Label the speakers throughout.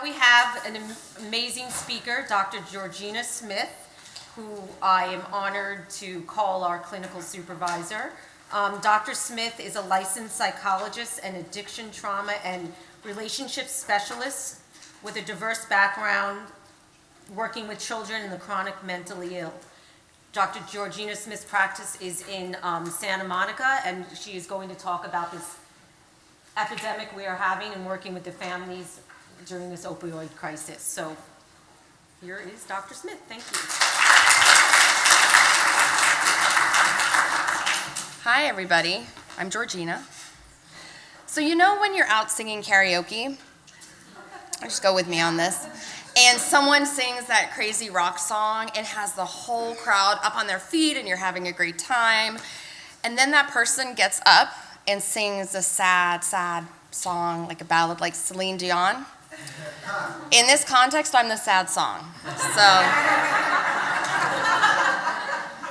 Speaker 1: Now we have an amazing speaker, Dr. Georgina Smith, who I am honored to call our clinical supervisor. Dr. Smith is a licensed psychologist and addiction trauma and relationship specialist with a diverse background working with children and the chronic mentally ill. Dr. Georgina Smith's practice is in Santa Monica, and she is going to talk about this epidemic we are having and working with the families during this opioid crisis. So here is Dr. Smith. Thank you.
Speaker 2: Hi, everybody. I'm Georgina. So you know when you're out singing karaoke? Just go with me on this. And someone sings that crazy rock song and has the whole crowd up on their feet and you're having a great time. And then that person gets up and sings a sad, sad song, like a ballad like Celine Dion. In this context, I'm the sad song. So,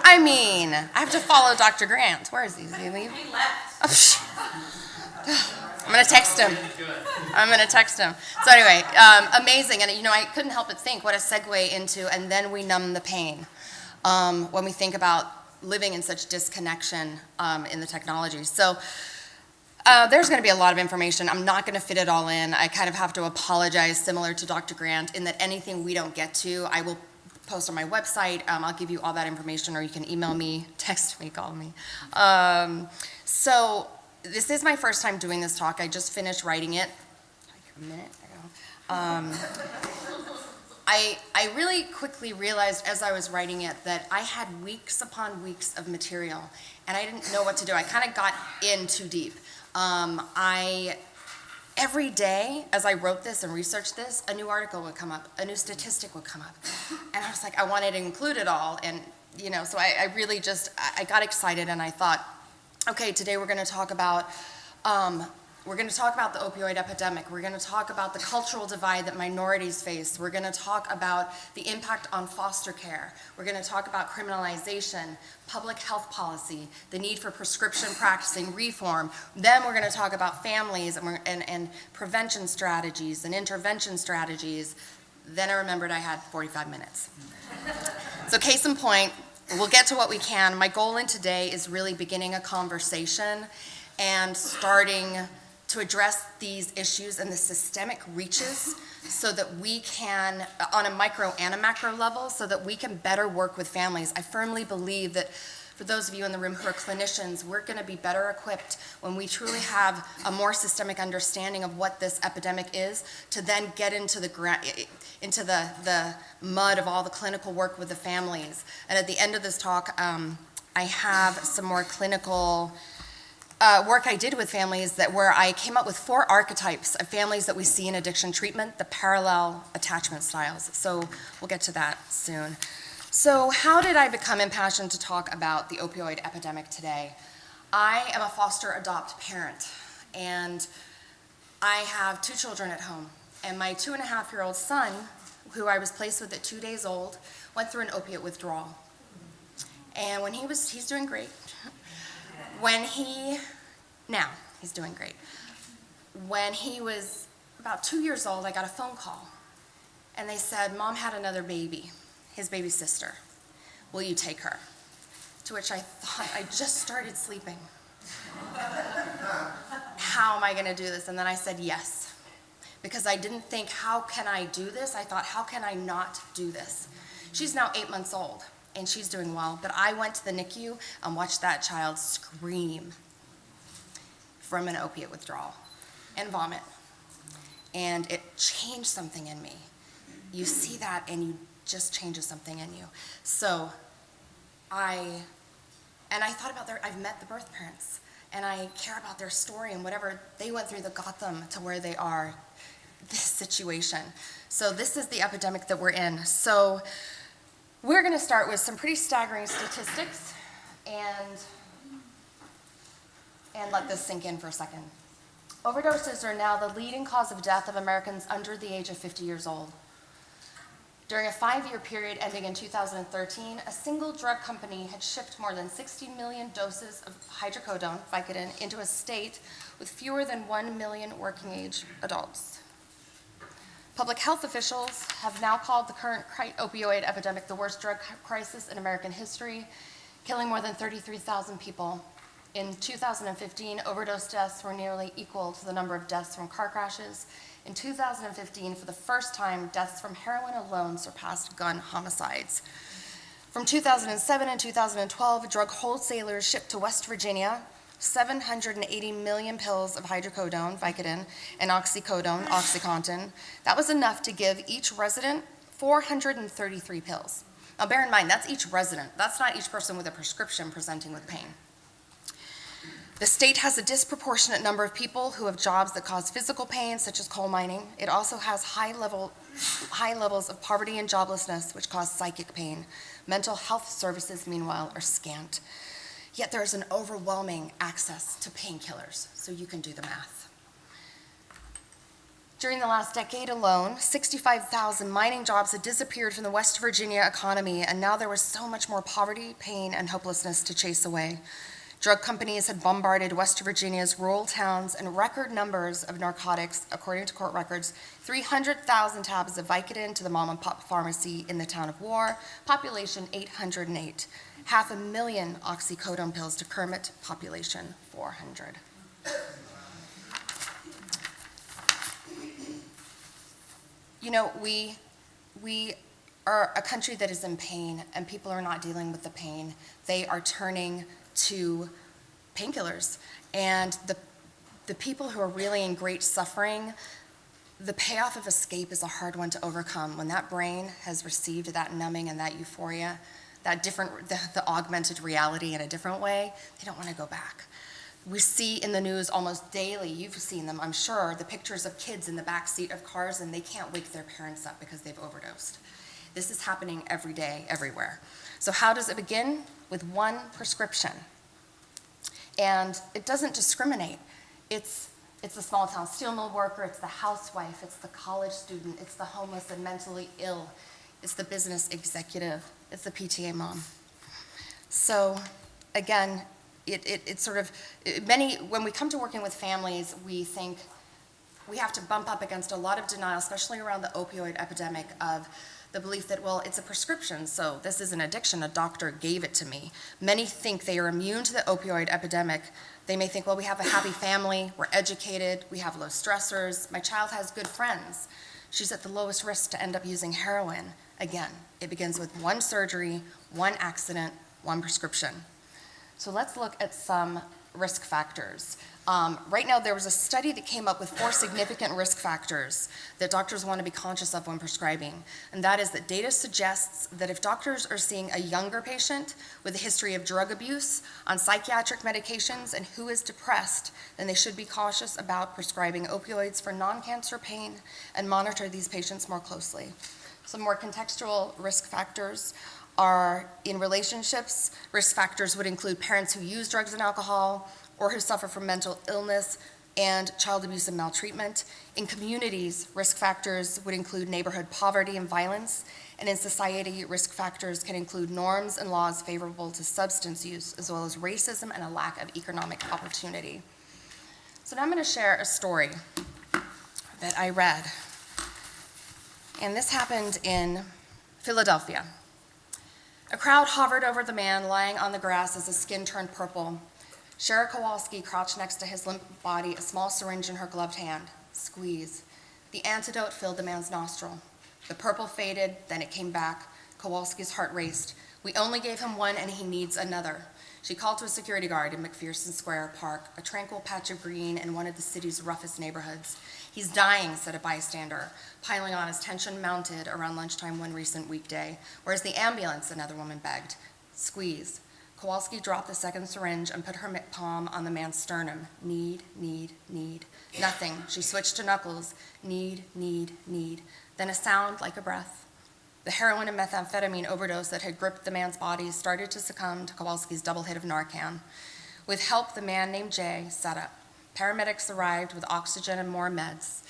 Speaker 2: I mean, I have to follow Dr. Grant. Where is he? Did he leave?
Speaker 1: He left.
Speaker 2: I'm going to text him. So anyway, amazing. And, I couldn't help but think what a segue into, and then we numb the pain when we think about living in such disconnection in the technology. So there's going to be a lot of information. I'm not going to fit it all in. I kind of have to apologize, similar to Dr. Grant, in that anything we don't get to, I will post on my website. I'll give you all that information, or you can email me, text me, call me. So this is my first time doing this talk. I just finished writing it like a minute ago. I really quickly realized as I was writing it that I had weeks upon weeks of material, and I didn't know what to do. I kind of got in too deep. Every day as I wrote this and researched this, a new article would come up, a new statistic would come up. And I was like, I wanted to include it all. And, so I really I got excited and I thought, okay, today we're going to talk about the opioid epidemic. We're going to talk about the cultural divide that minorities face. We're going to talk about the impact on foster care. We're going to talk about criminalization, public health policy, the need for prescription practicing reform. Then we're going to talk about families and prevention strategies and intervention strategies. Then I remembered I had 45 minutes. So case in point, we'll get to what we can. My goal in today is really beginning a conversation and starting to address these issues and the systemic reaches so that we can, on a micro and a macro level, so that we can better work with families. I firmly believe that for those of you in the room who are clinicians, we're going to be better equipped when we truly have a more systemic understanding of what this epidemic is to then get into the mud of all the clinical work with the families. And at the end of this talk, I have some more clinical work I did with families where I came up with 4 archetypes of families that we see in addiction treatment, the parallel attachment styles. So we'll get to that soon. So how did I become impassioned to talk about the opioid epidemic today? I am a foster adopt parent, and I have 2 children at home. And my 2.5-year-old son, who I was placed with at 2 days old, went through an opiate withdrawal. And when he's doing great. He's doing great. When he was about 2 years old, I got a phone call. And they said, Mom had another baby, his baby sister. Will you take her? To which I thought, I just started sleeping. How am I going to do this? And then I said yes. Because I didn't think, how can I do this? I thought, how can I not do this? She's now 8 months old. And she's doing well, but I went to the NICU and watched that child scream from an opiate withdrawal and vomit. And it changed something in me. You see that and you just changes something in you. So I thought about I've met the birth parents and I care about their story and whatever they went through that got them to where they are, this situation. So this is the epidemic that we're in. So we're going to start with some pretty staggering statistics and let this sink in for a second. Overdoses are now the leading cause of death of Americans under the age of 50 years old. During a 5-year period ending in 2013, a single drug company had shipped more than 60 million doses of hydrocodone, Vicodin, into a state with fewer than 1 million working age adults. Public health officials have now called the current opioid epidemic the worst drug crisis in American history, killing more than 33,000 people. In 2015, overdose deaths were nearly equal to the number of deaths from car crashes. In 2015, for the first time, deaths from heroin alone surpassed gun homicides. From 2007 and 2012, drug wholesalers shipped to West Virginia 780 million pills of hydrocodone, Vicodin, and oxycodone, OxyContin. That was enough to give each resident 433 pills. Now bear in mind, that's each resident. That's not each person with a prescription presenting with pain. The state has a disproportionate number of people who have jobs that cause physical pain, such as coal mining. It also has high levels of poverty and joblessness, which cause psychic pain. Mental health services, meanwhile, are scant. Yet there is an overwhelming access to painkillers, so you can do the math. During the last decade alone, 65,000 mining jobs had disappeared from the West Virginia economy, and now there was so much more poverty, pain, and hopelessness to chase away. Drug companies had bombarded West Virginia's rural towns in record numbers of narcotics, according to court records, 300,000 tabs of Vicodin to the mom-and-pop pharmacy in the town of War, population 808. 500,000 oxycodone pills to Kermit, population 400. You know, we are a country that is in pain, and people are not dealing with the pain. They are turning to painkillers. And the people who are really in great suffering, the payoff of escape is a hard one to overcome. When that brain has received that numbing and that euphoria, the augmented reality in a different way, they don't want to go back. We see in the news almost daily, you've seen them, I'm sure, the pictures of kids in the back seat of cars and they can't wake their parents up because they've overdosed. This is happening every day, everywhere. So how does it begin? With one prescription. And it doesn't discriminate. It's the small town steel mill worker, it's the housewife, it's the college student, it's the homeless and mentally ill, it's the business executive, it's the PTA mom. So again, when we come to working with families, we think we have to bump up against a lot of denial, especially around the opioid epidemic, of the belief that, well, it's a prescription, so this is an addiction, a doctor gave it to me. Many think they are immune to the opioid epidemic. They may think, well, we have a happy family, we're educated, we have low stressors, my child has good friends. She's at the lowest risk to end up using heroin. Again, it begins with one surgery, one accident, one prescription. So let's look at some risk factors. Right now, there was a study that came up with 4 significant risk factors that doctors want to be conscious of when prescribing. And that is that data suggests that if doctors are seeing a younger patient with a history of drug abuse, on psychiatric medications, and who is depressed, then they should be cautious about prescribing opioids for non-cancer pain and monitor these patients more closely. Some more contextual risk factors are in relationships. Risk factors would include parents who use drugs and alcohol, or who suffer from mental illness and child abuse and maltreatment. In communities, risk factors would include neighborhood poverty and violence, and in society, risk factors can include norms and laws favorable to substance use, as well as racism and a lack of economic opportunity. So now I'm going to share a story that I read, and this happened in Philadelphia. A crowd hovered over the man lying on the grass as his skin turned purple. Shara Kowalski crouched next to his limp body, a small syringe in her gloved hand. Squeeze. The antidote filled the man's nostril. The purple faded, then it came back. Kowalski's heart raced. We only gave him one and he needs another. She called to a security guard in McPherson Square Park, a tranquil patch of green in one of the city's roughest neighborhoods. He's dying, said a bystander, piling on as tension mounted around lunchtime one recent weekday. Where's the ambulance? Another woman begged. Squeeze. Kowalski dropped the second syringe and put her palm on the man's sternum. Need, need, need. Nothing. She switched to knuckles. Need, need, need. Then a sound like a breath. The heroin and methamphetamine overdose that had gripped the man's body started to succumb to Kowalski's double hit of Narcan. With help, the man named Jay sat up. Paramedics arrived with oxygen and more meds.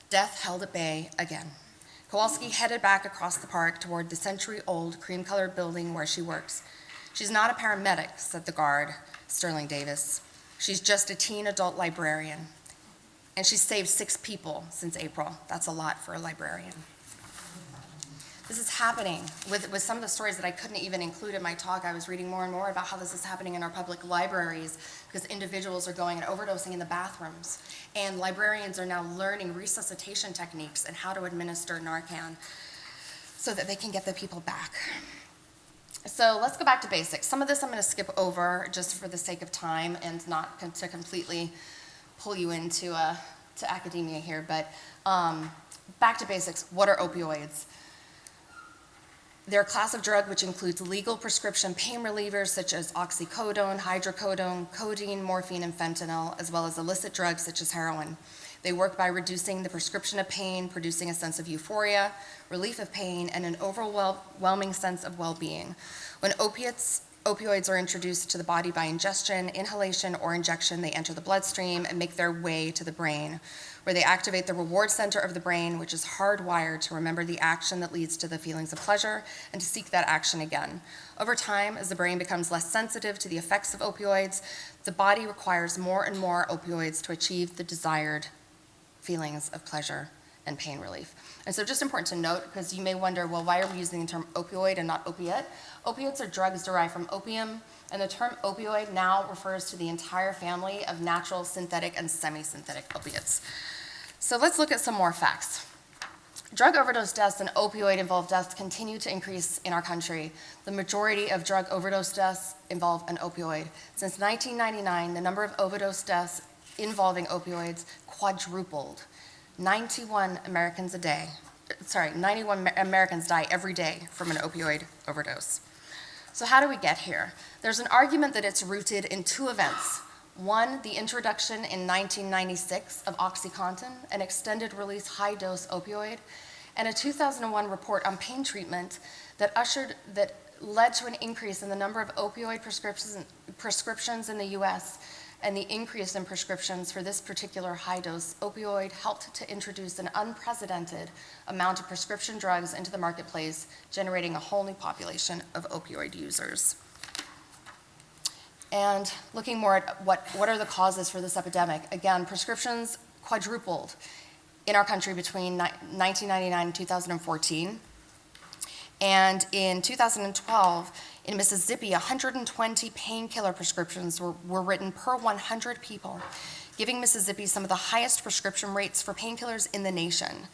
Speaker 2: Death held at bay again. Kowalski headed back across the park toward the century-old cream-colored building where she works. She's not a paramedic, said the guard, Sterling Davis. She's just a teen adult librarian. And she's saved 6 people since April. That's a lot for a librarian. This is happening with some of the stories that I couldn't even include in my talk. I was reading more and more about how this is happening in our public libraries because individuals are going and overdosing in the bathrooms. And librarians are now learning resuscitation techniques and how to administer Narcan so that they can get the people back. So let's go back to basics. Some of this I'm going to skip over just for the sake of time and not to completely pull you into to academia here. But back to basics. What are opioids? They're a class of drug which includes legal prescription pain relievers such as oxycodone, hydrocodone, codeine, morphine, and fentanyl, as well as illicit drugs such as heroin. They work by reducing the prescription of pain, producing a sense of euphoria, relief of pain, and an overwhelming sense of well-being. When opioids are introduced to the body by ingestion, inhalation, or injection, they enter the bloodstream and make their way to the brain, where they activate the reward center of the brain, which is hardwired to remember the action that leads to the feelings of pleasure and to seek that action again. Over time, as the brain becomes less sensitive to the effects of opioids, the body requires more and more opioids to achieve the desired feelings of pleasure and pain relief. And so just important to note, because you may wonder, well, why are we using the term opioid and not opiate? Opiates are drugs derived from opium, and the term opioid now refers to the entire family of natural, synthetic, and semi-synthetic opiates. So let's look at some more facts. Drug overdose deaths and opioid-involved deaths continue to increase in our country. The majority of drug overdose deaths involve an opioid. Since 1999, the number of overdose deaths involving opioids quadrupled. 91 Americans die every day from an opioid overdose. So how do we get here? There's an argument that it's rooted in 2 events. One, the introduction in 1996 of OxyContin, an extended-release high-dose opioid, and a 2001 report on pain treatment that led to an increase in the number of opioid prescriptions in the U.S., and the increase in prescriptions for this particular high-dose opioid helped to introduce an unprecedented amount of prescription drugs into the marketplace, generating a whole new population of opioid users. And looking more at what are the causes for this epidemic, again, prescriptions quadrupled in our country between 1999 and 2014. And in 2012, in Mississippi, 120 painkiller prescriptions were written per 100 people, giving Mississippi some of the highest prescription rates for painkillers in the nation.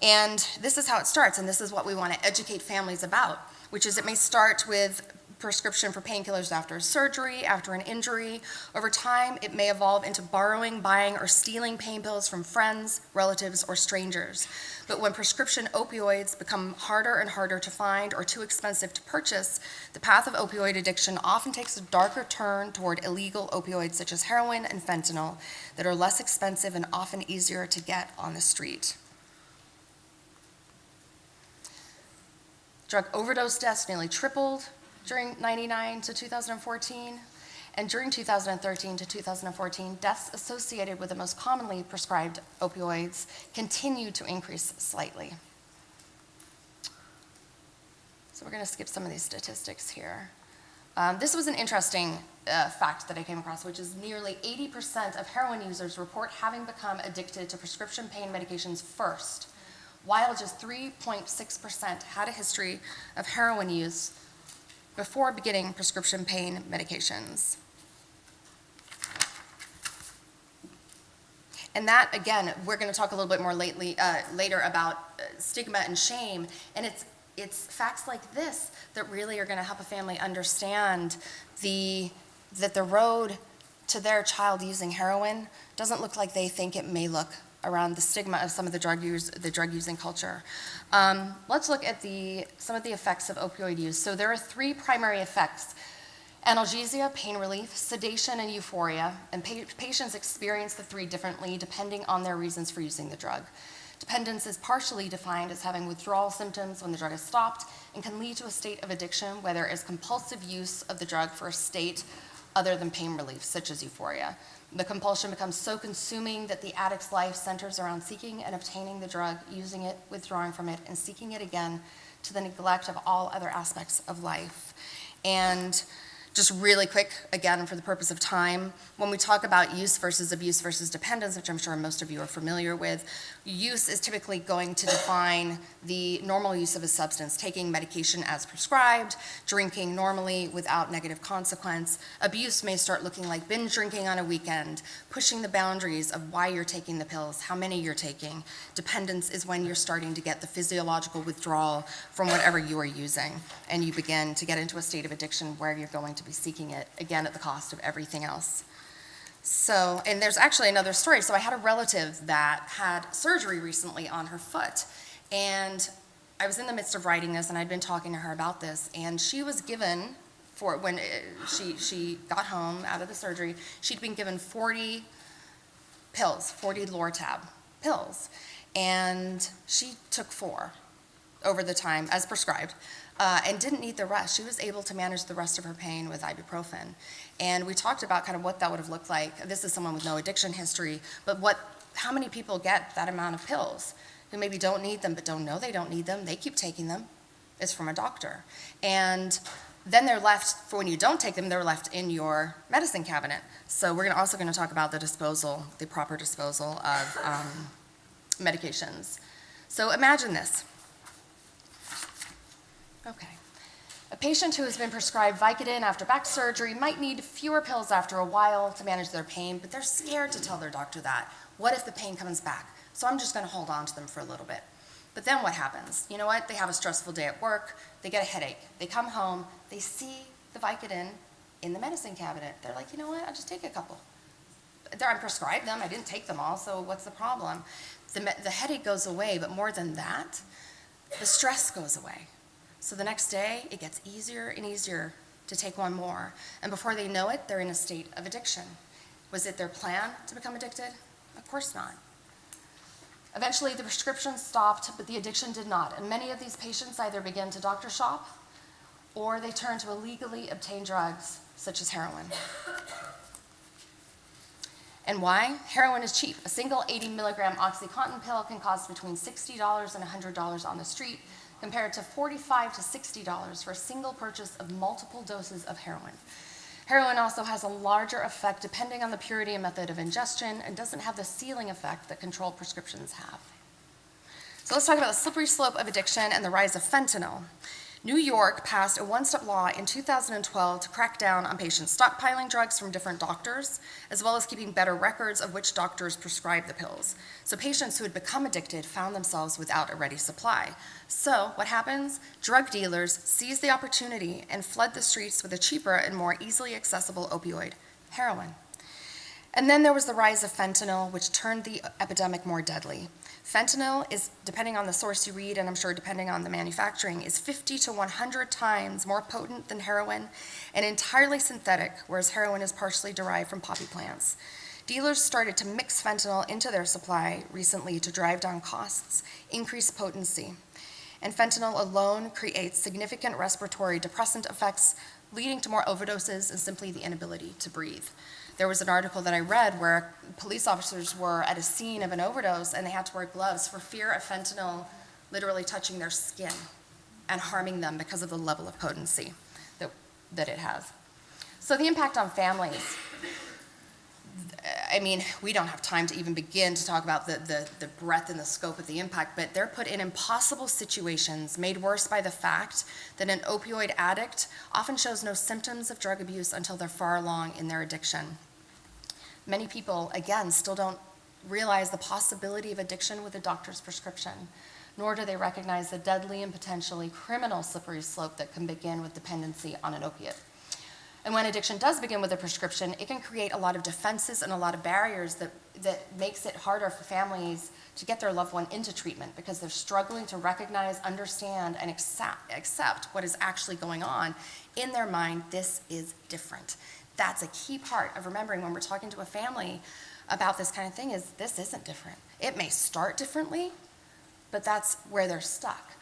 Speaker 2: And this is how it starts, and this is what we want to educate families about, which is it may start with prescription for painkillers after surgery, after an injury. Over time, it may evolve into borrowing, buying, or stealing pain pills from friends, relatives, or strangers. But when prescription opioids become harder and harder to find or too expensive to purchase, the path of opioid addiction often takes a darker turn toward illegal opioids such as heroin and fentanyl that are less expensive and often easier to get on the street. Drug overdose deaths nearly tripled during 1999 to 2014, and during 2013 to 2014, deaths associated with the most commonly prescribed opioids continued to increase slightly. So we're going to skip some of these statistics here. This was an interesting fact that I came across, which is nearly 80% of heroin users report having become addicted to prescription pain medications first, while just 3.6% had a history of heroin use before beginning prescription pain medications. And that, again, we're going to talk a little bit more later about stigma and shame, and it's facts like this that really are going to help a family understand that the road to their child using heroin doesn't look like they think it may look around the stigma of some of the drug using culture. Let's look at some of the effects of opioid use. So there are 3 primary effects: analgesia, pain relief, sedation, and euphoria. And patients experience the 3 differently depending on their reasons for using the drug. Dependence is partially defined as having withdrawal symptoms when the drug is stopped and can lead to a state of addiction where there is compulsive use of the drug for a state other than pain relief, such as euphoria. The compulsion becomes so consuming that the addict's life centers around seeking and obtaining the drug, using it, withdrawing from it, and seeking it again, to the neglect of all other aspects of life. And Just really quick, again, for the purpose of time, when we talk about use versus abuse versus dependence, which I'm sure most of you are familiar with, use is typically going to define the normal use of a substance, taking medication as prescribed, drinking normally without negative consequence. Abuse may start looking like binge drinking on a weekend, pushing the boundaries of why you're taking the pills, how many you're taking. Dependence is when you're starting to get the physiological withdrawal from whatever you are using, and you begin to get into a state of addiction where you're going to be seeking it, again, at the cost of everything else. So, and there's actually another story. So I had a relative that had surgery recently on her foot, and I was in the midst of writing this, and I'd been talking to her about this, and she was given, for when she got home out of the surgery, she'd been given 40 pills, 40 Lortab pills, and she took 4 over the time as prescribed. And didn't need the rest. She was able to manage the rest of her pain with ibuprofen. And we talked about kind of what that would have looked like. This is someone with no addiction history, but how many people get that amount of pills who maybe don't need them, but don't know they don't need them? They keep taking them. It's from a doctor. And then they're left, for when you don't take them, they're left in your medicine cabinet. So we're also going to talk about the disposal, the proper disposal of medications. So imagine this. Okay. A patient who has been prescribed Vicodin after back surgery might need fewer pills after a while to manage their pain, but they're scared to tell their doctor that. What if the pain comes back? So I'm just going to hold on to them for a little bit. But then what happens? You know what? They have a stressful day at work. They get a headache. They come home. They see the Vicodin in the medicine cabinet. They're like, you know what? I'll just take a couple. I'm prescribed them. I didn't take them all, so what's the problem? The headache goes away, but more than that, the stress goes away. So the next day, it gets easier and easier to take one more. And before they know it, they're in a state of addiction. Was it their plan to become addicted? Of course not. Eventually, the prescription stopped, but the addiction did not. And many of these patients either begin to doctor shop or they turn to illegally obtained drugs, such as heroin. And why? Heroin is cheap. A single 80 milligram OxyContin pill can cost between $60 and $100 on the street, compared to $45 to $60 for a single purchase of multiple doses of heroin. Heroin also has a larger effect depending on the purity and method of ingestion, and doesn't have the ceiling effect that controlled prescriptions have. So let's talk about the slippery slope of addiction and the rise of fentanyl. New York passed a one-step law in 2012 to crack down on patients stockpiling drugs from different doctors, as well as keeping better records of which doctors prescribe the pills. So patients who had become addicted found themselves without a ready supply. So what happens? Drug dealers seized the opportunity and fled the streets with a cheaper and more easily accessible opioid, heroin. And then there was the rise of fentanyl, which turned the epidemic more deadly. Fentanyl is, depending on the source you read, and I'm sure depending on the manufacturing, is 50 to 100 times more potent than heroin and entirely synthetic, whereas heroin is partially derived from poppy plants. Dealers started to mix fentanyl into their supply recently to drive down costs, increase potency. And fentanyl alone creates significant respiratory depressant effects, leading to more overdoses and simply the inability to breathe. There was an article that I read where police officers were at a scene of an overdose and they had to wear gloves for fear of fentanyl literally touching their skin and harming them because of the level of potency that it has. So the impact on families. I mean, we don't have time to even begin to talk about the breadth and the scope of the impact, but they're put in impossible situations made worse by the fact that an opioid addict often shows no symptoms of drug abuse until they're far along in their addiction. Many people, again, still don't realize the possibility of addiction with a doctor's prescription, nor do they recognize the deadly and potentially criminal slippery slope that can begin with dependency on an opiate. And when addiction does begin with a prescription, it can create a lot of defenses and a lot of barriers that makes it harder for families to get their loved one into treatment because they're struggling to recognize, understand, and accept what is actually going on. In their mind, this is different. That's a key part of remembering when we're talking to a family about this kind of thing is this isn't different. It may start differently, but that's where they're stuck.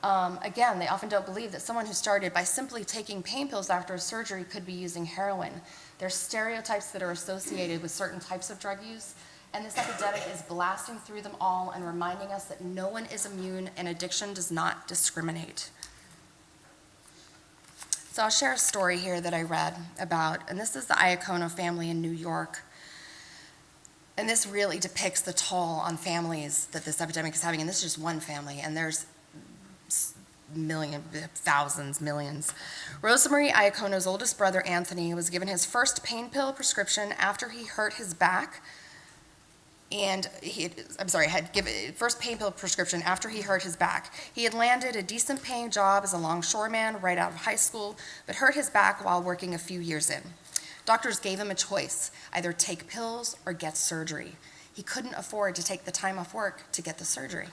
Speaker 2: Again, they often don't believe that someone who started by simply taking pain pills after a surgery could be using heroin. There's stereotypes that are associated with certain types of drug use, and this epidemic is blasting through them all and reminding us that no one is immune and addiction does not discriminate. So I'll share a story here that I read about, and this is the Iacono family in New York. And this really depicts the toll on families that this epidemic is having, and this is just one family, and there's thousands, millions. Rosemary Iacono's oldest brother, Anthony, was given his first pain pill prescription after he hurt his back, had given first pain pill prescription after he hurt his back. He had landed a decent paying job as a longshoreman right out of high school, but hurt his back while working a few years in. Doctors gave him a choice, either take pills or get surgery. He couldn't afford to take the time off work to get the surgery.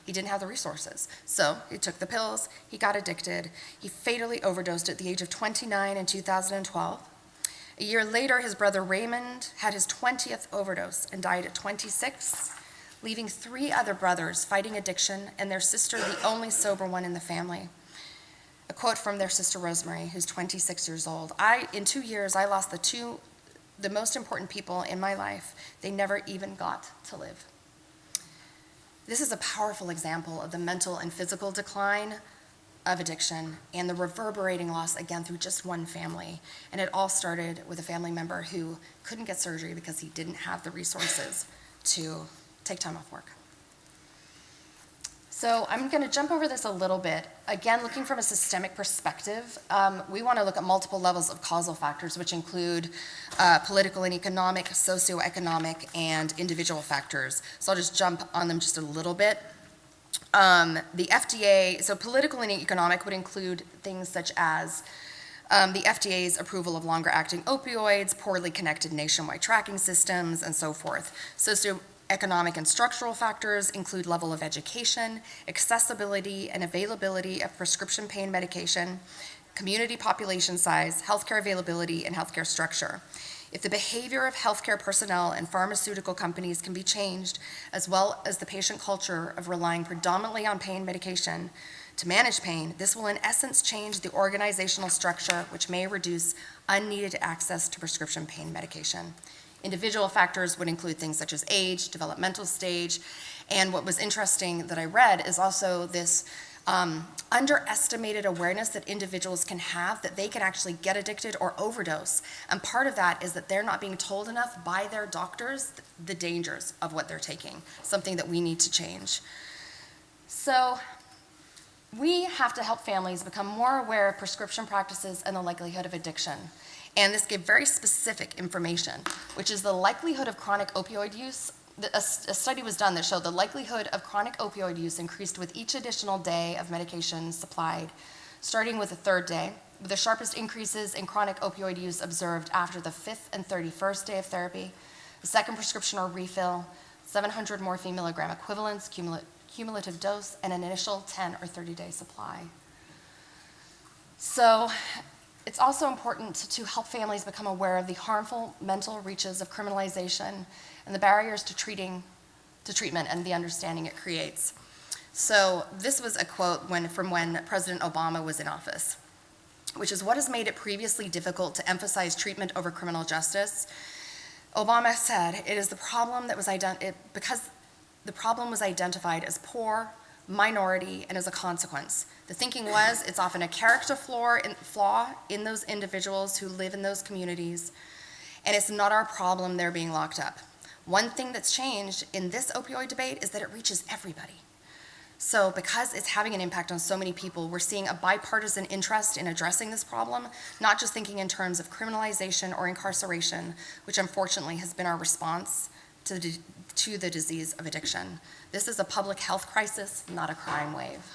Speaker 2: He didn't have the resources. So he took the pills, he got addicted, he fatally overdosed at the age of 29 in 2012. A year later, his brother Raymond had his 20th overdose and died at 26, leaving 3 other brothers fighting addiction and their sister the only sober one in the family. A quote from their sister Rosemary, who's 26 years old. In 2 years, I lost the most important people in my life. They never even got to live. This is a powerful example of the mental and physical decline of addiction and the reverberating loss, again, through just one family. And it all started with a family member who couldn't get surgery because he didn't have the resources to take time off work. So I'm going to jump over this a little bit. Again, looking from a systemic perspective, we want to look at multiple levels of causal factors, which include political and economic, socioeconomic, and individual factors. So I'll just jump on them just a little bit. The FDA, so political and economic would include things such as the FDA's approval of longer-acting opioids, poorly connected nationwide tracking systems, and so forth. Socioeconomic and structural factors include level of education, accessibility and availability of prescription pain medication, community population size, healthcare availability, and healthcare structure. If the behavior of healthcare personnel and pharmaceutical companies can be changed, as well as the patient culture of relying predominantly on pain medication to manage pain, this will in essence change the organizational structure, which may reduce unneeded access to prescription pain medication. Individual factors would include things such as age, developmental stage, and what was interesting that I read is also this underestimated awareness that individuals can have that they can actually get addicted or overdose. And part of that is that they're not being told enough by their doctors the dangers of what they're taking, something that we need to change. So we have to help families become more aware of prescription practices and the likelihood of addiction. And this gave very specific information, which is the likelihood of chronic opioid use. A study was done that showed the likelihood of chronic opioid use increased with each additional day of medication supplied, starting with the 3rd day, with the sharpest increases in chronic opioid use observed after the 5th and 31st day of therapy, the second prescription or refill, 700 morphine milligram equivalents, cumulative dose, and an initial 10 or 30-day supply. So it's also important to help families become aware of the harmful mental reaches of criminalization and the barriers to treatment and the understanding it creates. So this was a quote from when President Obama was in office, which is, "What has made it previously difficult to emphasize treatment over criminal justice?" Obama said, "It is the problem that was because the problem was identified as poor, minority, and as a consequence. The thinking was it's often a character flaw in those individuals who live in those communities, and it's not our problem they're being locked up. One thing that's changed in this opioid debate is that it reaches everybody. So because it's having an impact on so many people, we're seeing a bipartisan interest in addressing this problem, not just thinking in terms of criminalization or incarceration, which unfortunately has been our response to the disease of addiction. This is a public health crisis, not a crime wave."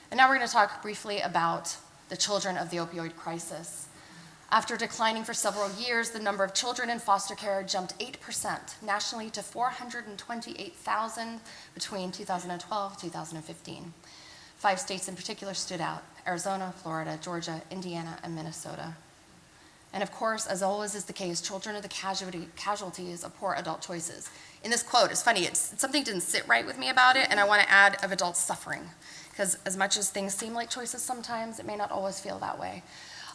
Speaker 2: And now we're going to talk briefly about the children of the opioid crisis. After declining for several years, the number of children in foster care jumped 8% nationally to 428,000 between 2012 and 2015. 5 states in particular stood out: Arizona, Florida, Georgia, Indiana, and Minnesota. And of course, as always is the case, children are the casualties of poor adult choices. In this quote, it's funny, something didn't sit right with me about it, and I want to add of adult suffering, because as much as things seem like choices sometimes, it may not always feel that way.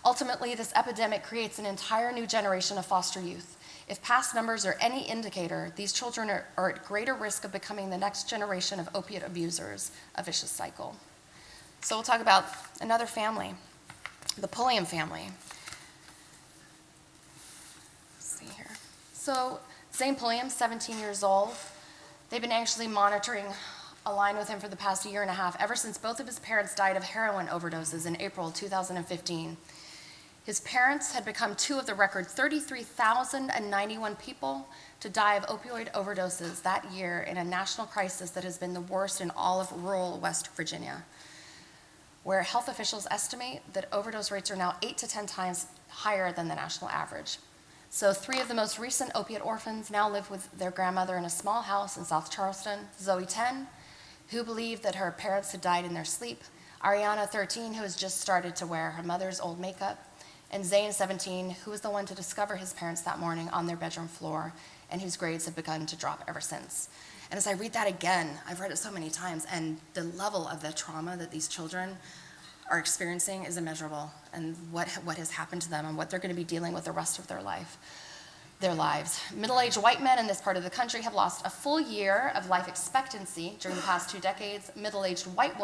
Speaker 2: Ultimately, this epidemic creates an entire new generation of foster youth. If past numbers are any indicator, these children are at greater risk of becoming the next generation of opiate abusers, a vicious cycle. So we'll talk about another family. The Pulliam family. Let's see here. So Zane Pulliam, 17 years old. They've been anxiously monitoring a line with him for the past year and a half, ever since both of his parents died of heroin overdoses in April 2015. His parents had become two of the record 33,091 people to die of opioid overdoses that year in a national crisis that has been the worst in all of rural West Virginia, where health officials estimate that overdose rates are now 8 to 10 times higher than the national average. So 3 of the most recent opiate orphans now live with their grandmother in a small house in South Charleston. Zoe, 10, who believed that her parents had died in their sleep. Ariana, 13, who has just started to wear her mother's old makeup. And Zane, 17, who was the one to discover his parents that morning on their bedroom floor and whose grades have begun to drop ever since. And as I read that again, I've read it so many times, and the level of the trauma that these children are experiencing is immeasurable, and what has happened to them and what they're going to be dealing with the rest of their lives. Middle-aged white men in this part of the country have lost a full year of life expectancy during the past 2 decades. Middle-aged white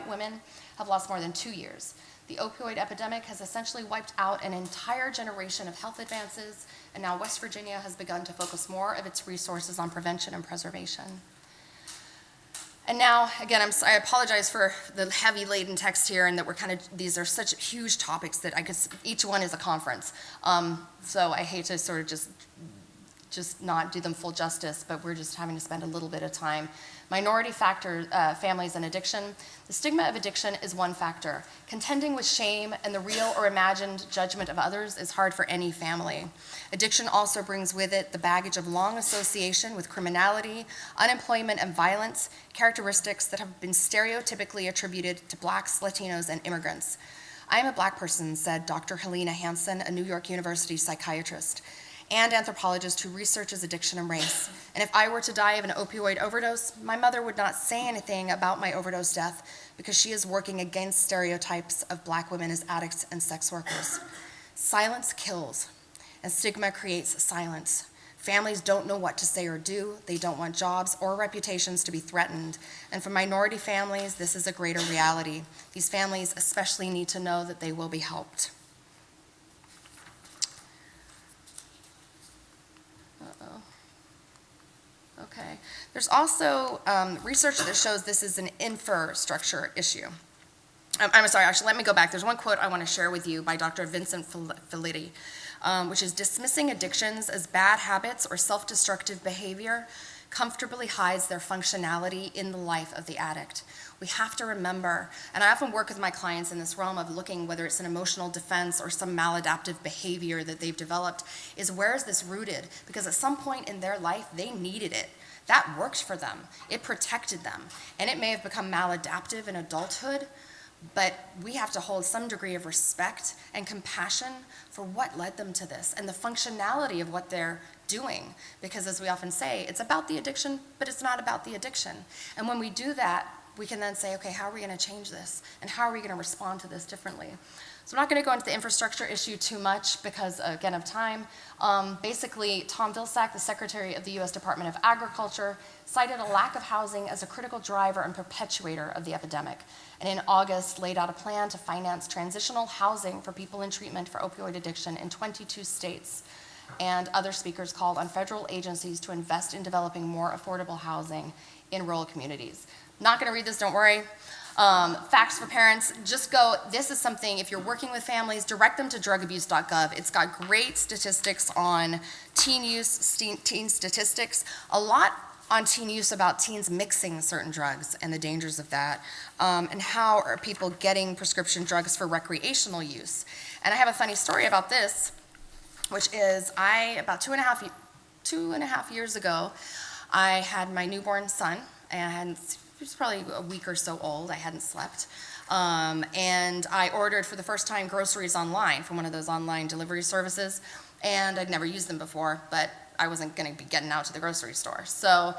Speaker 2: women have lost more than 2 years. The opioid epidemic has essentially wiped out an entire generation of health advances, and now West Virginia has begun to focus more of its resources on prevention and preservation. And now, again, I apologize for the heavy laden text here, and that these are such huge topics that I guess each one is a conference. So I hate to sort of just not do them full justice, but we're just having to spend a little bit of time. Minority factor, families and addiction. The stigma of addiction is one factor. Contending with shame and the real or imagined judgment of others is hard for any family. Addiction also brings with it the baggage of long association with criminality, unemployment, and violence, characteristics that have been stereotypically attributed to Blacks, Latinos, and immigrants. I am a Black person, said Dr. Helena Hansen, a New York University psychiatrist and anthropologist who researches addiction and race. And if I were to die of an opioid overdose, my mother would not say anything about my overdose death because she is working against stereotypes of Black women as addicts and sex workers. Silence kills, and stigma creates silence. Families don't know what to say or do. They don't want jobs or reputations to be threatened. And for minority families, this is a greater reality. These families especially need to know that they will be helped. Okay. There's also research that shows this is an infrastructure issue. I'm sorry, actually, let me go back. There's one quote I want to share with you by Dr. Vincent Felitti, which is, dismissing addictions as bad habits or self-destructive behavior comfortably hides their functionality in the life of the addict. We have to remember, and I often work with my clients in this realm of looking whether it's an emotional defense or some maladaptive behavior that they've developed, is where is this rooted? Because at some point in their life, they needed it. That worked for them. It protected them. And it may have become maladaptive in adulthood, but we have to hold some degree of respect and compassion for what led them to this and the functionality of what they're doing. Because as we often say, it's about the addiction, but it's not about the addiction. And when we do that, we can then say, okay, how are we going to change this? And how are we going to respond to this differently? So I'm not going to go into the infrastructure issue too much because, again, of time. Basically, Tom Vilsack, the Secretary of the U.S. Department of Agriculture, cited a lack of housing as a critical driver and perpetuator of the epidemic. And in August, laid out a plan to finance transitional housing for people in treatment for opioid addiction in 22 states. And other speakers called on federal agencies to invest in developing more affordable housing in rural communities. Not going to read this, don't worry. Facts for parents, just go, this is something, if you're working with families, direct them to drugabuse.gov. It's got great statistics on teen use, teen statistics, a lot on teen use about teens mixing certain drugs and the dangers of that, and how are people getting prescription drugs for recreational use. And I have a funny story about this, which is about two and a half years ago, I had my newborn son, and he was probably a week or so old. I hadn't slept. And I ordered for the first time groceries online from one of those online delivery services. And I'd never used them before, but I wasn't going to be getting out to the grocery store. So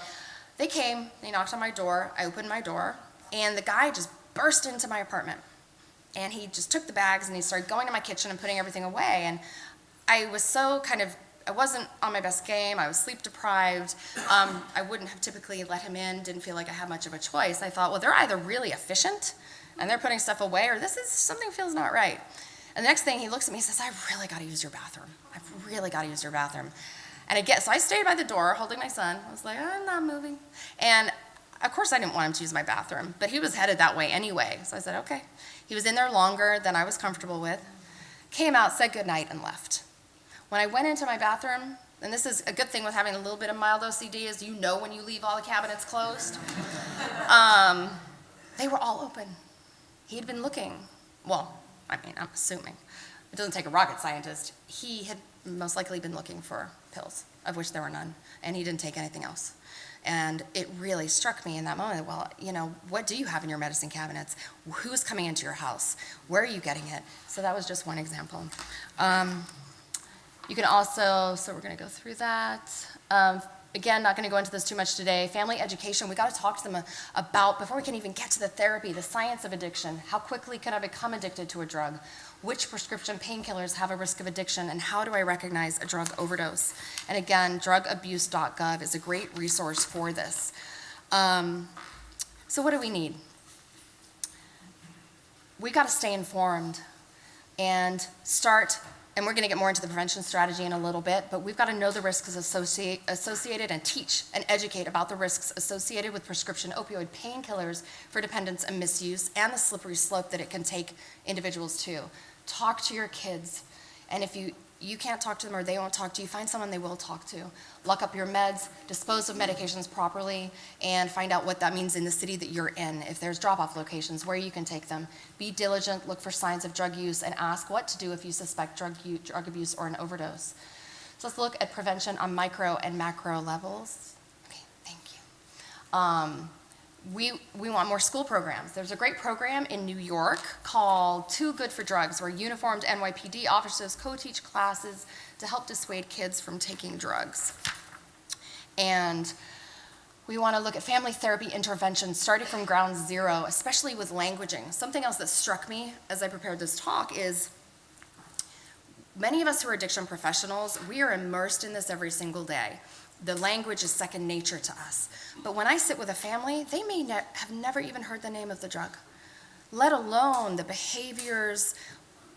Speaker 2: they came, they knocked on my door, I opened my door, and the guy just burst into my apartment. And he just took the bags and he started going to my kitchen and putting everything away. And I was so I wasn't on my best game. I was sleep deprived. I wouldn't have typically let him in, didn't feel like I had much of a choice. I thought, well, they're either really efficient and they're putting stuff away, or something feels not right. And the next thing he looks at me, he says, I really got to use your bathroom. I've really got to use your bathroom. And so I stayed by the door holding my son. I was like, I'm not moving. And of course I didn't want him to use my bathroom, but he was headed that way anyway. So I said, okay. He was in there longer than I was comfortable with, came out, said goodnight, and left. When I went into my bathroom, and this is a good thing with having a little bit of mild OCD, is you know when you leave all the cabinets closed. They were all open. He'd been looking. Well, I mean, I'm assuming. It doesn't take a rocket scientist. He had most likely been looking for pills, of which there were none, and he didn't take anything else. And it really struck me in that moment, well, what do you have in your medicine cabinets? Who's coming into your house? Where are you getting it? So that was just one example. You can also, so we're going to go through that. Again, not going to go into this too much today. Family education, we got to talk to them about, before we can even get to the therapy, the science of addiction. How quickly can I become addicted to a drug? Which prescription painkillers have a risk of addiction, and how do I recognize a drug overdose? And again, drugabuse.gov is a great resource for this. So what do we need? We got to stay informed and and we're going to get more into the prevention strategy in a little bit, but we've got to know the risks associated and teach and educate about the risks associated with prescription opioid painkillers for dependence and misuse, and the slippery slope that it can take individuals to. Talk to your kids, and if you can't talk to them or they won't talk to you, find someone they will talk to. Lock up your meds, dispose of medications properly, and find out what that means in the city that you're in. If there's drop-off locations, where you can take them. Be diligent, look for signs of drug use, and ask what to do if you suspect drug abuse or an overdose. So let's look at prevention on micro and macro levels. Okay, thank you. We want more school programs. There's a great program in New York called Too Good for Drugs, where uniformed NYPD officers co-teach classes to help dissuade kids from taking drugs. And we want to look at family therapy interventions starting from ground zero, especially with languaging. Something else that struck me as I prepared this talk is many of us who are addiction professionals, we are immersed in this every single day. The language is second nature to us. But when I sit with a family, they may have never even heard the name of the drug, let alone the behaviors,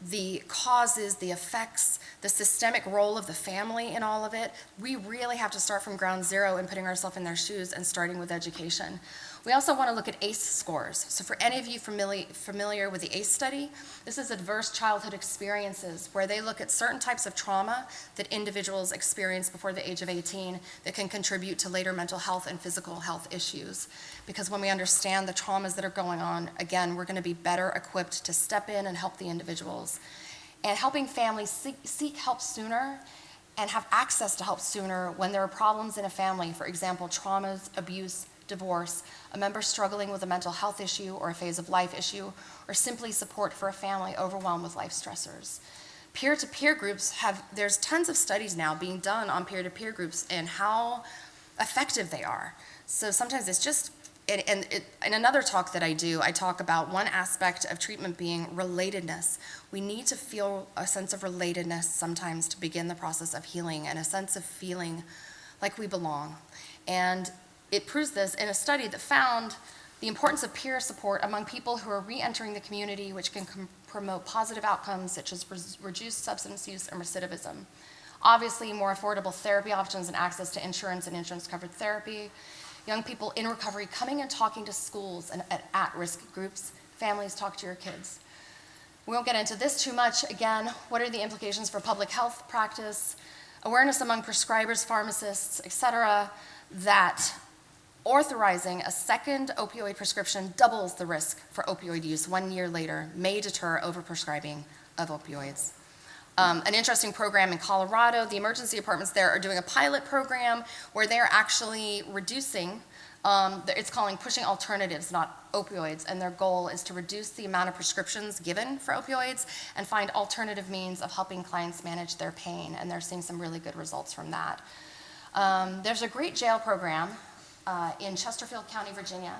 Speaker 2: the causes, the effects, the systemic role of the family in all of it. We really have to start from ground zero and putting ourselves in their shoes and starting with education. We also want to look at ACE scores. So for any of you familiar with the ACE study, this is adverse childhood experiences, where they look at certain types of trauma that individuals experience before the age of 18 that can contribute to later mental health and physical health issues. Because when we understand the traumas that are going on, again, we're going to be better equipped to step in and help the individuals. And helping families seek help sooner and have access to help sooner when there are problems in a family, for example, traumas, abuse, divorce, a member struggling with a mental health issue or a phase of life issue, or simply support for a family overwhelmed with life stressors. Peer-to-peer groups there's tons of studies now being done on peer-to-peer groups and how effective they are. So sometimes it's just, in another talk that I do, I talk about one aspect of treatment being relatedness. We need to feel a sense of relatedness sometimes to begin the process of healing, and a sense of feeling like we belong. And it proves this in a study that found the importance of peer support among people who are re-entering the community, which can promote positive outcomes such as reduced substance use and recidivism. Obviously, more affordable therapy options and access to insurance and insurance-covered therapy. Young people in recovery coming and talking to schools and at-risk groups. Families, talk to your kids. We won't get into this too much. Again, what are the implications for public health practice? Awareness among prescribers, pharmacists, et cetera, that authorizing a second opioid prescription doubles the risk for opioid use 1 year later, may deter overprescribing of opioids. An interesting program in Colorado, the emergency departments there are doing a pilot program where they're actually reducing, it's calling pushing alternatives, not opioids, and their goal is to reduce the amount of prescriptions given for opioids and find alternative means of helping clients manage their pain, and they're seeing some really good results from that. There's a great jail program in Chesterfield County, Virginia,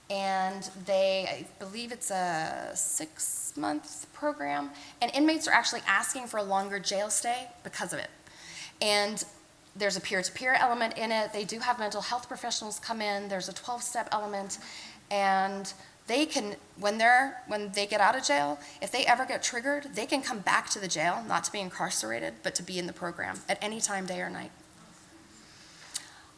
Speaker 2: and I believe it's a 6-month program, and inmates are actually asking for a longer jail stay because of it. And there's a peer-to-peer element in it. They do have mental health professionals come in. There's a 12-step element, and they can, when they get out of jail, if they ever get triggered, they can come back to the jail, not to be incarcerated, but to be in the program at any time, day or night.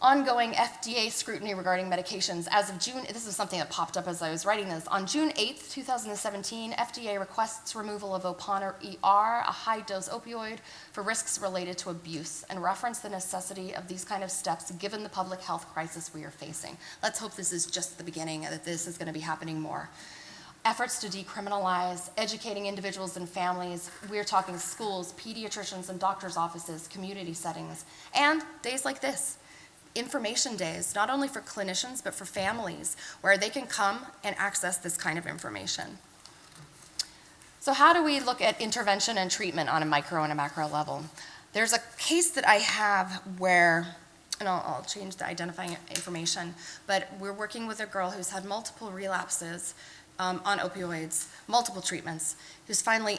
Speaker 2: Ongoing FDA scrutiny regarding medications. As of June, this is something that popped up as I was writing this. On June 8th, 2017, FDA requests removal of Opana ER, a high-dose opioid, for risks related to abuse, and referenced the necessity of these kind of steps given the public health crisis we are facing. Let's hope this is just the beginning, and that this is going to be happening more. Efforts to decriminalize, educating individuals and families. We're talking schools, pediatricians and doctors' offices, community settings, and days like this. Information days, not only for clinicians, but for families, where they can come and access this kind of information. So how do we look at intervention and treatment on a micro and a macro level? There's a case that I have where, and I'll change the identifying information, but we're working with a girl who's had multiple relapses on opioids, multiple treatments, who's finally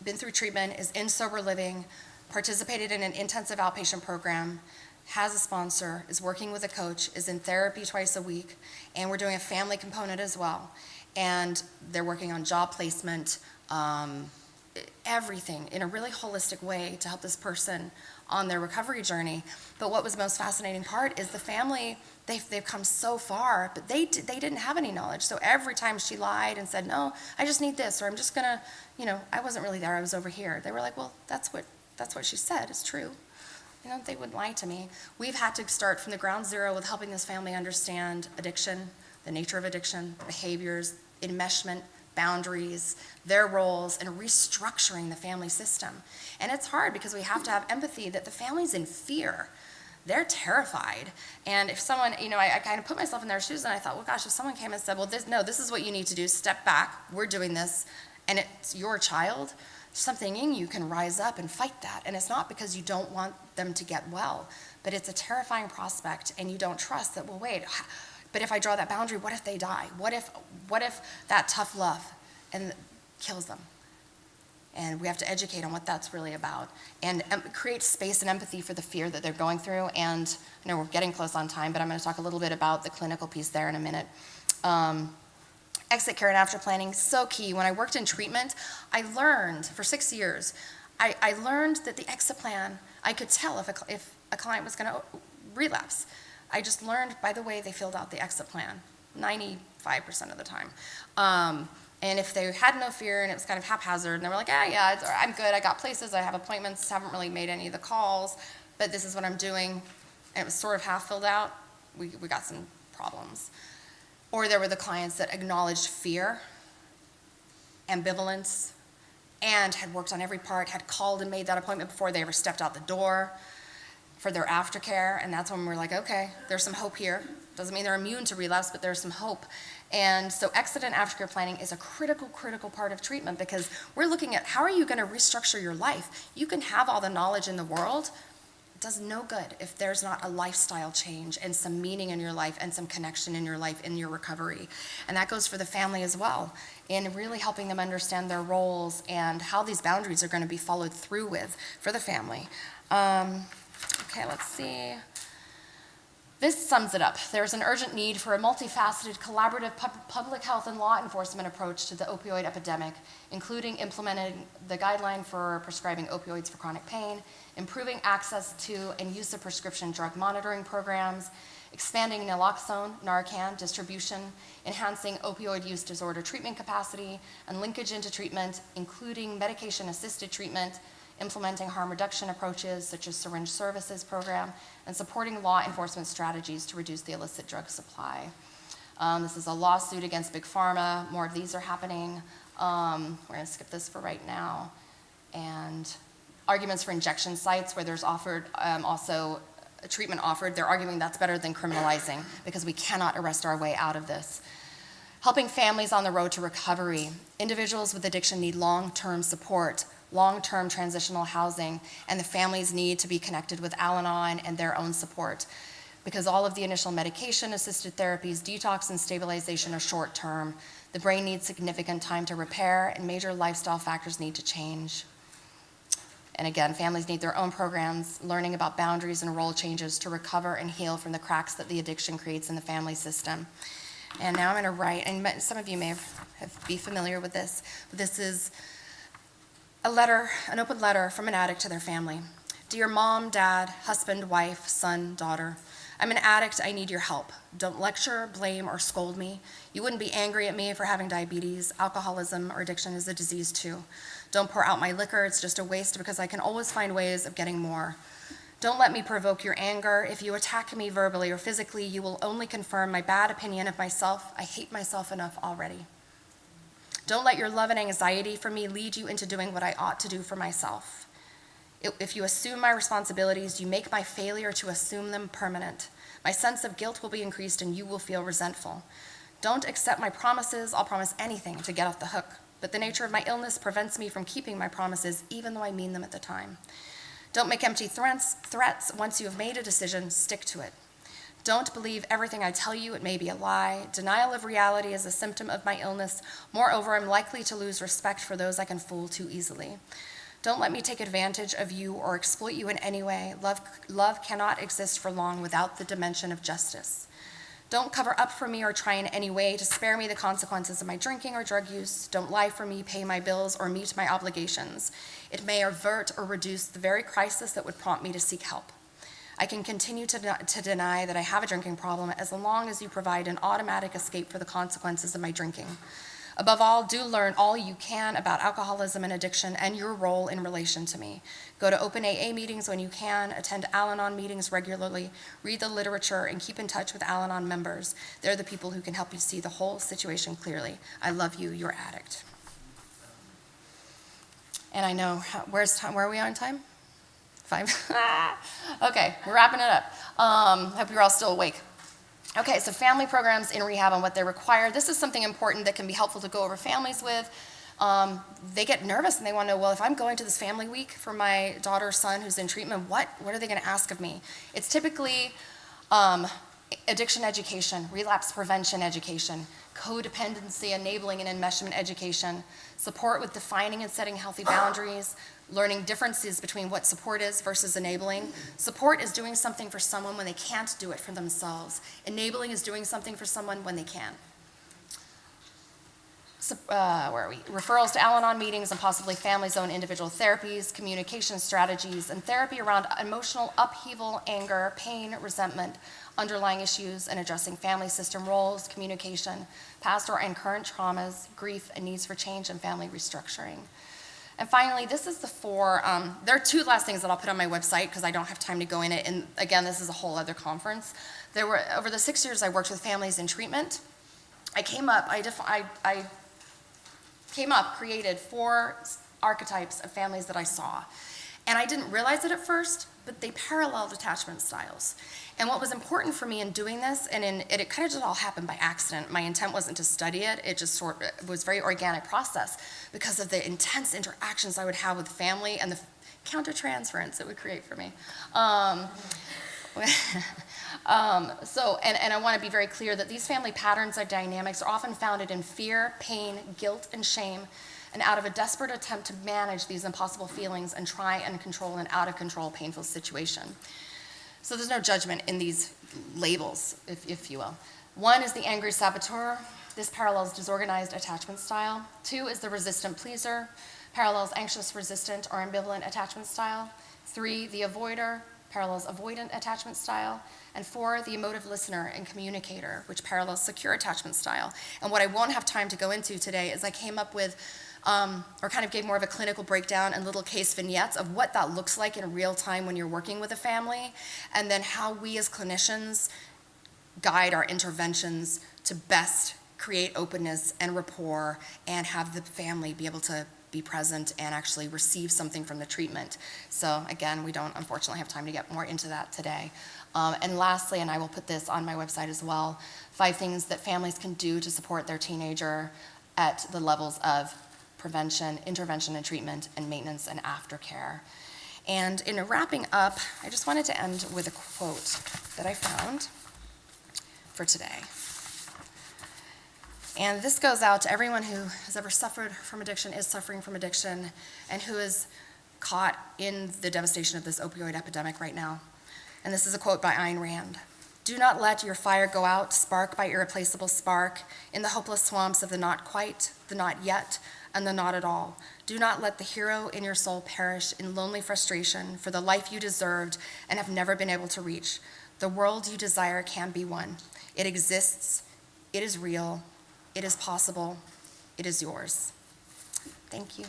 Speaker 2: been through treatment, is in sober living, participated in an intensive outpatient program, has a sponsor, is working with a coach, is in therapy twice a week, and we're doing a family component as well. And they're working on job placement, everything in a really holistic way to help this person on their recovery journey. But what was the most fascinating part is the family, they've come so far, but they didn't have any knowledge. So every time she lied and said, no, I just need this, or I'm just gonna, I wasn't really there, I was over here. They were like, well, that's what she said, it's true. They wouldn't lie to me. We've had to start from the ground zero with helping this family understand addiction, the nature of addiction, the behaviors, enmeshment, boundaries, their roles, and restructuring the family system. And it's hard because we have to have empathy that the family's in fear. They're terrified. And if someone, I kind of put myself in their shoes and I thought, well, gosh, if someone came and said, well, this is what you need to do, step back, we're doing this, and it's your child, something in you can rise up and fight that. And it's not because you don't want them to get well, but it's a terrifying prospect and you don't trust that, well, wait, but if I draw that boundary, what if they die? What if that tough love and kills them? And we have to educate on what that's really about and create space and empathy for the fear that they're going through. And I know we're getting close on time, but I'm going to talk a little bit about the clinical piece there in a minute. Exit care and after planning, so key. When I worked in treatment, I learned for 6 years, I learned that the exit plan, I could tell if a client was going to relapse. I just learned by the way they filled out the exit plan, 95% of the time. And if they had no fear and it was kind of haphazard and they were like, yeah, I'm good, I got places, I have appointments, haven't really made any of the calls, but this is what I'm doing, and it was sort of half filled out, we got some problems. Or there were the clients that acknowledged fear, ambivalence, and had worked on every part, had called and made that appointment before they ever stepped out the door for their aftercare, and that's when we're like, okay, there's some hope here. Doesn't mean they're immune to relapse, but there's some hope. And so exit and aftercare planning is a critical part of treatment because we're looking at how are you going to restructure your life? You can have all the knowledge in the world. It does no good if there's not a lifestyle change and some meaning in your life and some connection in your life, in your recovery. And that goes for the family as well, in really helping them understand their roles and how these boundaries are going to be followed through with for the family. Okay, let's see. This sums it up. There's an urgent need for a multifaceted, collaborative public health and law enforcement approach to the opioid epidemic, including implementing the guideline for prescribing opioids for chronic pain, improving access to and use of prescription drug monitoring programs, expanding naloxone, Narcan distribution, enhancing opioid use disorder treatment capacity, and linkage into treatment, including medication-assisted treatment, implementing harm reduction approaches such as syringe services program, and supporting law enforcement strategies to reduce the illicit drug supply. This is a lawsuit against Big Pharma. More of these are happening. We're going to skip this for right now. And arguments for injection sites where there's offered also a treatment offered. They're arguing that's better than criminalizing because we cannot arrest our way out of this. Helping families on the road to recovery. Individuals with addiction need long-term support, long-term transitional housing, and the families need to be connected with Al-Anon and their own support because all of the initial medication-assisted therapies, detox and stabilization are short-term. The brain needs significant time to repair and major lifestyle factors need to change. And again, families need their own programs, learning about boundaries and role changes to recover and heal from the cracks that the addiction creates in the family system. And now I'm going to write, and some of you may be familiar with this, but this is a letter, an open letter from an addict to their family. Dear mom, dad, husband, wife, son, daughter, I'm an addict, I need your help. Don't lecture, blame, or scold me. You wouldn't be angry at me for having diabetes. Alcoholism or addiction is a disease too. Don't pour out my liquor, it's just a waste because I can always find ways of getting more. Don't let me provoke your anger. If you attack me verbally or physically, you will only confirm my bad opinion of myself. I hate myself enough already. Don't let your love and anxiety for me lead you into doing what I ought to do for myself. If you assume my responsibilities, you make my failure to assume them permanent. My sense of guilt will be increased and you will feel resentful. Don't accept my promises. I'll promise anything to get off the hook. But the nature of my illness prevents me from keeping my promises, even though I mean them at the time. Don't make empty threats. Once you have made a decision, stick to it. Don't believe everything I tell you, it may be a lie. Denial of reality is a symptom of my illness. Moreover, I'm likely to lose respect for those I can fool too easily. Don't let me take advantage of you or exploit you in any way. Love cannot exist for long without the dimension of justice. Don't cover up for me or try in any way to spare me the consequences of my drinking or drug use. Don't lie for me, pay my bills, or meet my obligations. It may avert or reduce the very crisis that would prompt me to seek help. I can continue to deny that I have a drinking problem as long as you provide an automatic escape for the consequences of my drinking. Above all, do learn all you can about alcoholism and addiction and your role in relation to me. Go to open AA meetings when you can, attend Al-Anon meetings regularly, read the literature, and keep in touch with Al-Anon members. They're the people who can help you see the whole situation clearly. I love you, your addict. And I know, where are we on time? 5? Okay, we're wrapping it up. Hope you're all still awake. Okay, so family programs in rehab and what they require. This is something important that can be helpful to go over families with. They get nervous and they want to know, well, if I'm going to this family week for my daughter or son who's in treatment, what are they going to ask of me? It's typically addiction education, relapse prevention education, codependency enabling and enmeshment education, support with defining and setting healthy boundaries, learning differences between what support is versus enabling. Support is doing something for someone when they can't do it for themselves. Enabling is doing something for someone when they can. So, where are we? Referrals to Al-Anon meetings and possibly family zone individual therapies, communication strategies, and therapy around emotional upheaval, anger, pain, resentment, underlying issues, and addressing family system roles, communication, past and current traumas, grief, and needs for change and family restructuring. And finally, this is the 4, there are 2 last things that I'll put on my website because I don't have time to go in it, and again, this is a whole other conference. There were, over the 6 years I worked with families in treatment, I created 4 archetypes of families that I saw. And I didn't realize it at first, but they paralleled attachment styles. And what was important for me in doing this, and it kind of just all happened by accident. My intent wasn't to study it. It just it was a very organic process because of the intense interactions I would have with family and the countertransference it would create for me. And I want to be very clear that these family patterns or dynamics are often founded in fear, pain, guilt, and shame, and out of a desperate attempt to manage these impossible feelings and try and control an out-of-control, painful situation. So there's no judgment in these labels, if you will. 1 is the angry saboteur. This parallels disorganized attachment style. 2 is the resistant pleaser, parallels anxious, resistant, or ambivalent attachment style. 3, the avoider, parallels avoidant attachment style. And 4, the emotive listener and communicator, which parallels secure attachment style. And what I won't have time to go into today is I came up with or kind of gave more of a clinical breakdown and little case vignettes of what that looks like in real time when you're working with a family, and then how we as clinicians guide our interventions to best create openness and rapport and have the family be able to be present and actually receive something from the treatment. So again, we don't unfortunately have time to get more into that today. And lastly, and I will put this on my website as well, 5 things that families can do to support their teenager at the levels of prevention, intervention and treatment, and maintenance and aftercare. And in wrapping up, I just wanted to end with a quote that I found for today. And this goes out to everyone who has ever suffered from addiction, is suffering from addiction, and who is caught in the devastation of this opioid epidemic right now. And this is a quote by Ayn Rand. Do not let your fire go out, spark by irreplaceable spark, in the hopeless swamps of the not quite, the not yet, and the not at all. Do not let the hero in your soul perish in lonely frustration for the life you deserved and have never been able to reach. The world you desire can be won. It exists, it is real, it is possible, it is yours. Thank you.